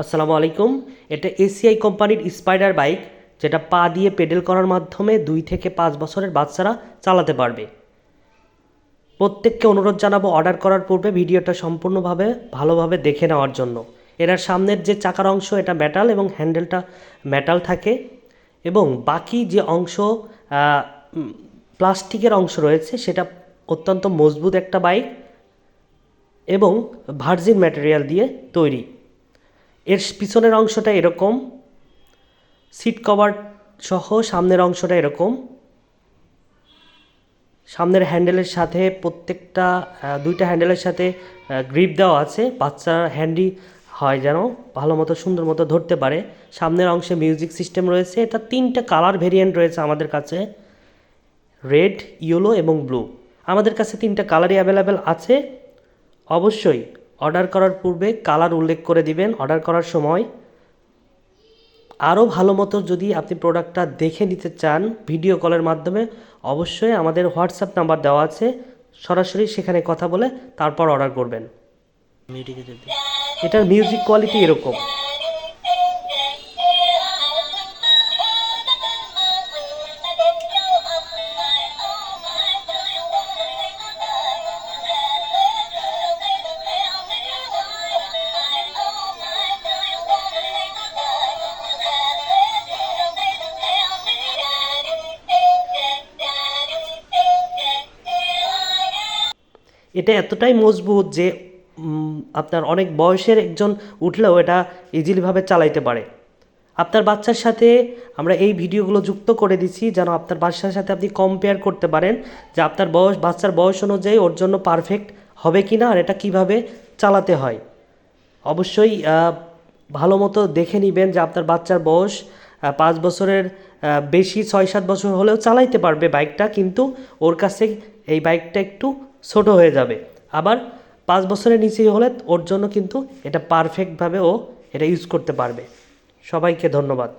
আসসালামু আলাইকুম। এটা এসিআই কোম্পানির স্পাইডার বাইক, যেটা পা দিয়ে পেডেল করার মাধ্যমে 2 থেকে 5 বছরের বাচ্চারা চালাতে পারবে। প্রত্যেককে অনুরোধ জানাবো অর্ডার করার পূর্বে ভিডিওটা সম্পূর্ণভাবে ভালোভাবে দেখে নেওয়ার জন্য। এটার সামনের যে চাকার অংশ এটা মেটাল এবং হ্যান্ডেলটা মেটাল থাকে, এবং বাকি যে অংশ প্লাস্টিকের অংশ রয়েছে সেটা অত্যন্ত মজবুত একটা বাইক এবং ভার্জিন ম্যাটেরিয়াল দিয়ে তৈরি। এর পিছনের অংশটা এরকম, সিট কভার সহ সামনের অংশটা এরকম। সামনের হ্যান্ডেলের সাথে প্রত্যেকটা দুইটা হ্যান্ডেলের সাথে গ্রিপ দেওয়া আছে, বাচ্চার হ্যান্ডি হয় যেন ভালো মতো সুন্দর মতো ধরতে পারে। সামনের অংশে মিউজিক সিস্টেম রয়েছে। এটা 3টা কালার ভেরিয়েন্ট রয়েছে আমাদের কাছে, রেড, ইয়েলো এবং ব্লু। আমাদের কাছে 3টা কালারই অ্যাভেলেবেল আছে। অবশ্যই অর্ডার করার পূর্বে কালার উল্লেখ করে দিবেন অর্ডার করার সময়। আরও ভালো মতো যদি আপনি প্রোডাক্টটা দেখে নিতে চান ভিডিও কলের মাধ্যমে, অবশ্যই আমাদের হোয়াটসঅ্যাপ নাম্বার দেওয়া আছে, সরাসরি সেখানে কথা বলে তারপর অর্ডার করবেন। এটার মিউজিক কোয়ালিটি এরকম। এটা এতটাই মজবুত যে আপনার অনেক বয়সের একজন উঠলেও এটা ইজিলিভাবে চালাইতে পারে। আপনার বাচ্চার সাথে আমরা এই ভিডিওগুলো যুক্ত করে দিচ্ছি যেন আপনার বাচ্চার সাথে আপনি কম্পেয়ার করতে পারেন যে আপনার বাচ্চার বয়স অনুযায়ী ওর জন্য পারফেক্ট হবে কি না, আর এটা কীভাবে চালাতে হয়। অবশ্যই ভালো মতো দেখে নেবেন যে আপনার বাচ্চার বয়স 5 বছরের বেশি, 6-7 বছর হলেও চালাইতে পারবে বাইকটা, কিন্তু ওর কাছে এই বাইকটা একটু ছোট হয়ে যাবে। আবার 5 বছরের নিচেই হলে ওর জন্য কিন্তু এটা পারফেক্টভাবে ও এটা ইউজ করতে পারবে। সবাইকে ধন্যবাদ।